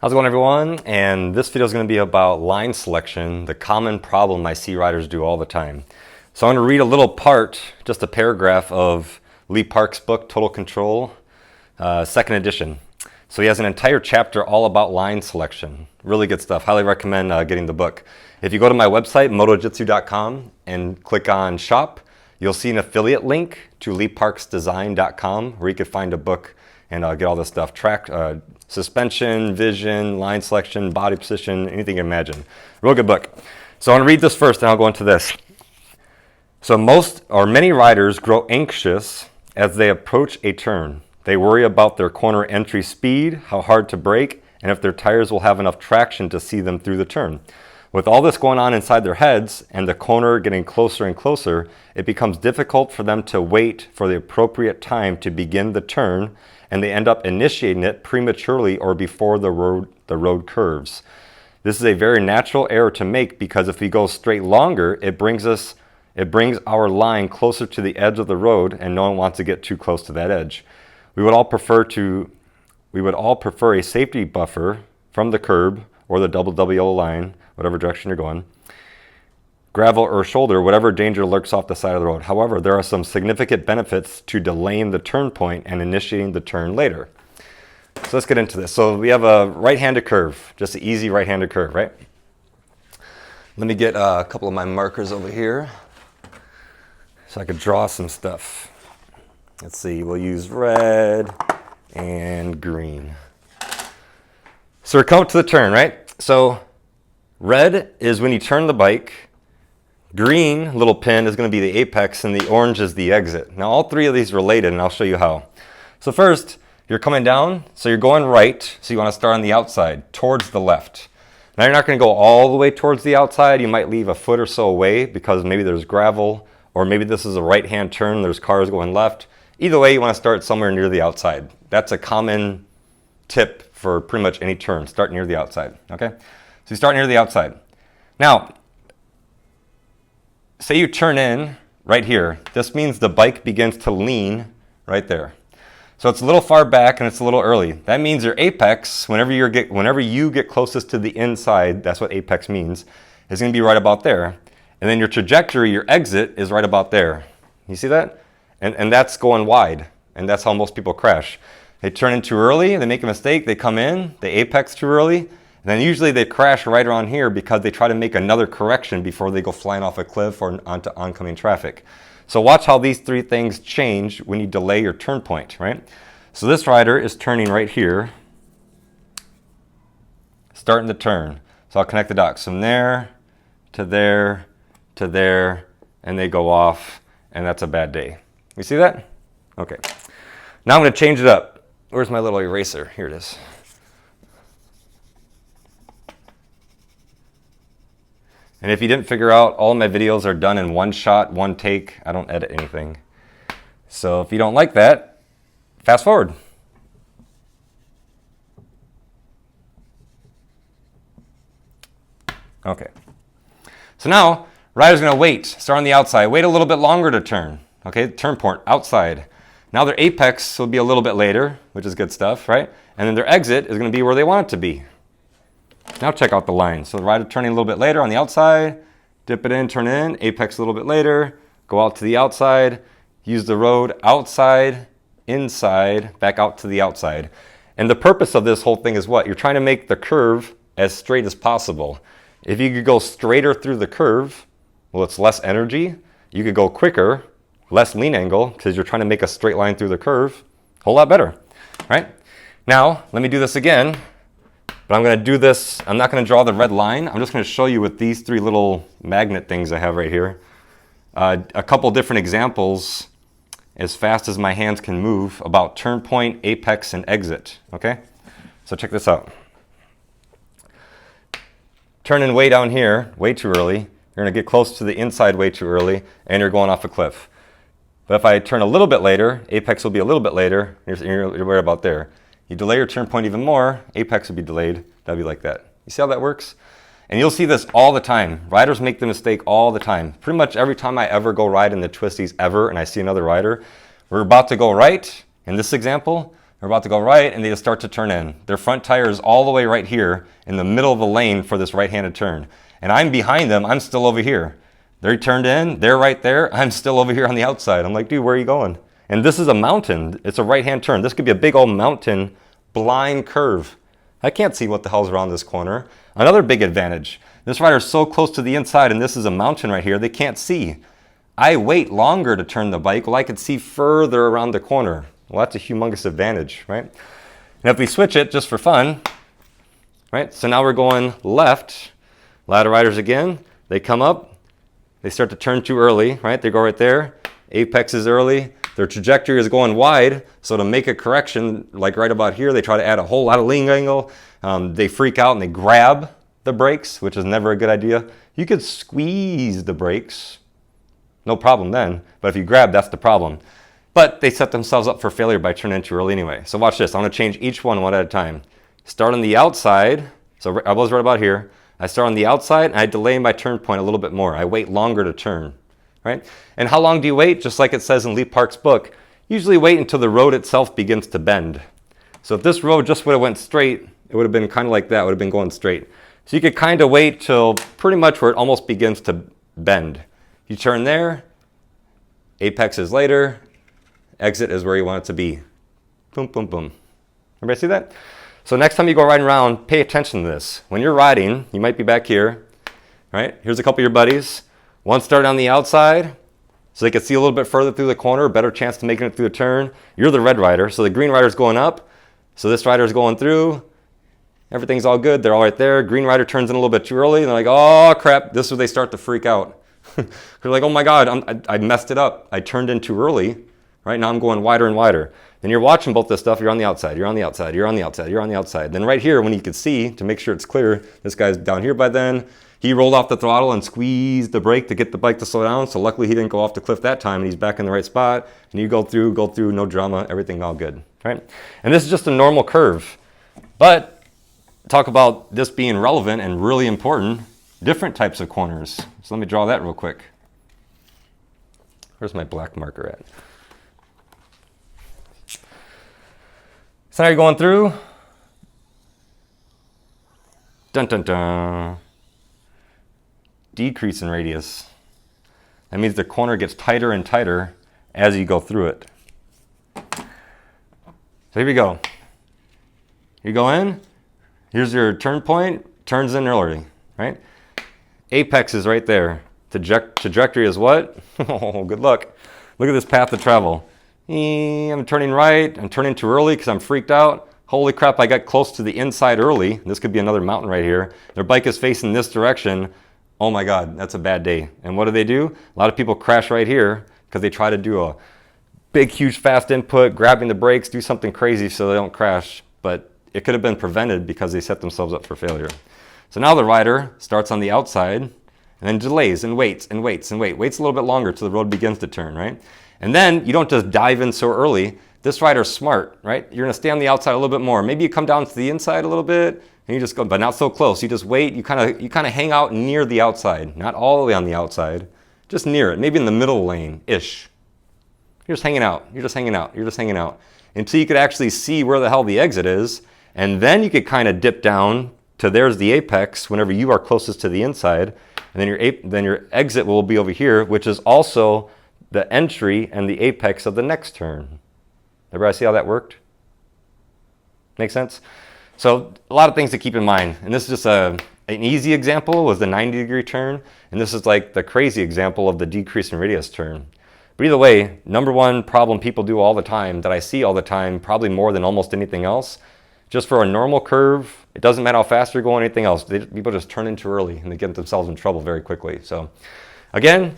How's it going, everyone? And this video is going to be about line selection, the common problem I see riders do all the time. So I'm going to read a little part, just a paragraph of Lee Park's book, Total Control, second edition. So he has an entire chapter all about line selection. Really good stuff. Highly recommend getting the book. If you go to my website, MotoJitsu.com, and click on shop, you'll see an affiliate link to leeparksdesign.com where you can find a book and get all this stuff. Track, suspension, vision, line selection, body position, anything you can imagine. Real good book. So I'm going to read this first and I'll go into this. So many riders grow anxious as they approach a turn. They worry about their corner entry speed, how hard to brake, and if their tires will have enough traction to see them through the turn. With all this going on inside their heads and the corner getting closer and closer, it becomes difficult for them to wait for the appropriate time to begin the turn, and they end up initiating it prematurely or before the road curves. This is a very natural error to make because if we go straight longer, it brings our line closer to the edge of the road, and no one wants to get too close to that edge. We would all prefer a safety buffer from the curb or the double WO line, whatever direction you're going, gravel or shoulder, whatever danger lurks off the side of the road. However, there are some significant benefits to delaying the turn point and initiating the turn later. So let's get into this. So we have a right-handed curve, just an easy right-handed curve, right? Let me get a couple of my markers over here so I could draw some stuff. Let's see, we'll use red and green. So we're coming to the turn, right? So red is when you turn the bike, green little pin is going to be the apex, and the orange is the exit. Now all three of these are related, and I'll show you how. So first, you're coming down, so you're going right, so you want to start on the outside, towards the left. Now you're not going to go all the way towards the outside. You might leave a foot or so away because maybe there's gravel, or maybe this is a right-hand turn, there's cars going left. Either way, you want to start somewhere near the outside. That's a common tip for pretty much any turn. Start near the outside, okay? So you start near the outside. Now, say you turn in right here. This means the bike begins to lean right there. So it's a little far back and it's a little early. That means your apex, whenever you get closest to the inside, that's what apex means, is going to be right about there. And then your trajectory, your exit, is right about there. You see that? And that's going wide, and that's how most people crash. They turn in too early, they make a mistake, they come in, they apex too early, and then usually they crash right around here because they try to make another correction before they go flying off a cliff or onto oncoming traffic. So watch how these three things change when you delay your turn point, right? So this rider is turning right here, starting the turn. So I'll connect the dots from there, to there, to there, and they go off, and that's a bad day. You see that? Okay. Now I'm going to change it up. Where's my little eraser? Here it is. And if you didn't figure out, all my videos are done in one shot, one take. I don't edit anything. So if you don't like that, fast forward. Okay. So now, rider's going to wait. Start on the outside. Wait a little bit longer to turn. Okay, turn point outside. Now their apex will be a little bit later, which is good stuff, right? And then their exit is going to be where they want it to be. Now check out the line. So the rider turning a little bit later on the outside, dip it in, turn in, apex a little bit later, go out to the outside, use the road outside, inside, back out to the outside. And the purpose of this whole thing is what? You're trying to make the curve as straight as possible. If you could go straighter through the curve, well, it's less energy. You could go quicker, less lean angle, because you're trying to make a straight line through the curve. A whole lot better, right? Now, let me do this again, but I'm going to do this. I'm not going to draw the red line. I'm just going to show you with these three little magnet things I have right here, a couple different examples as fast as my hands can move about turn point, apex, and exit, okay? So check this out. Turning way down here, way too early. You're going to get close to the inside way too early, and you're going off a cliff. But if I turn a little bit later, apex will be a little bit later, you're right about there. You delay your turn point even more, apex will be delayed. That'll be like that. You see how that works? And you'll see this all the time. Riders make the mistake all the time. Pretty much every time I ever go ride in the twisties ever, and I see another rider, we're about to go right. In this example, are about to go right, and they just start to turn in. Their front tire is all the way right here in the middle of the lane for this right-handed turn. And I'm behind them, I'm still over here. They're turned in, they're right there, I'm still over here on the outside. I'm like, dude, where are you going? And this is a mountain, it's a right-hand turn. This could be a big old mountain, blind curve. I can't see what the hell's around this corner. Another big advantage, this rider's so close to the inside and this is a mountain right here, they can't see. I wait longer to turn the bike, well I could see further around the corner. Well, that's a humongous advantage, right? And if we switch it just for fun, right? So now we're going left, ladder riders again, they come up, they start to turn too early, right? They go right there, apex is early, their trajectory is going wide, so to make a correction, like right about here, they try to add a whole lot of lean angle, they freak out and they grab the brakes, which is never a good idea. You could squeeze the brakes, no problem then, but if you grab, that's the problem. But they set themselves up for failure by turning in too early anyway. So watch this, I'm gonna change each one at a time. Start on the outside, so I was right about here. I start on the outside and I delay my turn point a little bit more. I wait longer to turn, right? And how long do you wait? Just like it says in Lee Park's book, usually wait until the road itself begins to bend. So if this road just would have went straight, it would have been kind of like that, it would have been going straight. So you could kind of wait till pretty much where it almost begins to bend. You turn there, apex is later, exit is where you want it to be. Boom, boom, boom. Everybody see that? So next time you go riding around, pay attention to this. When you're riding, you might be back here, right? Here's a couple of your buddies. One started on the outside, so they can see a little bit further through the corner, better chance to making it through the turn. You're the red rider, so the green rider's going up. So this rider's going through. Everything's all good, they're all right there. Green rider turns in a little bit too early, and they're like, oh crap, this is where they start to freak out. They're like, oh my God, I messed it up. I turned in too early, right? Now I'm going wider and wider. Then you're watching both this stuff, you're on the outside, you're on the outside, you're on the outside, you're on the outside. Then right here, when you can see, to make sure it's clear, this guy's down here by then. He rolled off the throttle and squeezed the brake to get the bike to slow down. So luckily he didn't go off the cliff that time and he's back in the right spot. And you go through, no drama, everything all good, right? And this is just a normal curve. But talk about this being relevant and really important, different types of corners. So let me draw that real quick. Where's my black marker at? So now you're going through. Dun, dun, dun. Decrease in radius. That means the corner gets tighter and tighter as you go through it. So here we go. You go in. Here's your turn point. Turns in early, right? Apex is right there. Trajectory is what? Oh, good luck. Look at this path to travel. I'm turning right, I'm turning too early because I'm freaked out. Holy crap, I got close to the inside early. This could be another mountain right here. Their bike is facing this direction. Oh my God, that's a bad day. And what do? A lot of people crash right here because they try to do a big, huge, fast input, grabbing the brakes, do something crazy so they don't crash. But it could have been prevented because they set themselves up for failure. So now the rider starts on the outside and then delays and waits and waits and waits a little bit longer till the road begins to turn, right? And then you don't just dive in so early. This rider's smart, right? You're gonna stay on the outside a little bit more. Maybe you come down to the inside a little bit and you just go, but not so close. You just wait, you kind of hang out near the outside, not all the way on the outside, just near it, maybe in the middle lane-ish. You're just hanging out, you're just hanging out, you're just hanging out until you could actually see where the hell the exit is. And then you could kind of dip down to there's the apex whenever you are closest to the inside. And then your exit will be over here, which is also the entry and the apex of the next turn. Everybody see how that worked? Make sense? So a lot of things to keep in mind. And this is just an easy example was the 90-degree turn. And this is like the crazy example of the decrease in radius turn. But either way, number one problem people do all the time, that I see all the time, probably more than almost anything else, just for a normal curve, it doesn't matter how fast you're going, anything else. People just turn in too early and they get themselves in trouble very quickly. So again,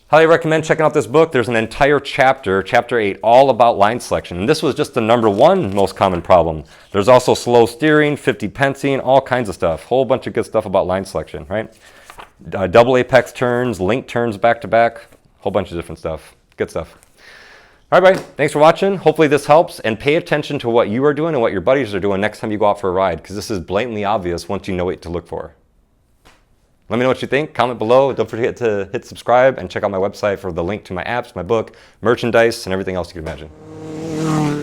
highly recommend checking out this book. There's an entire chapter, chapter 8, all about line selection. And this was just the number one most common problem. There's also slow steering, 50 pensing, all kinds of stuff. Whole bunch of good stuff about line selection, right? Double apex turns, link turns back to back, whole bunch of different stuff. Good stuff. All right, everybody, thanks for watching. Hopefully this helps, and pay attention to what you are doing and what your buddies are doing next time you go out for a ride, because this is blatantly obvious once you know what to look for. Let me know what you think. Comment below. Don't forget to hit subscribe and check out my website for the link to my apps, my book, merchandise, and everything else you can imagine.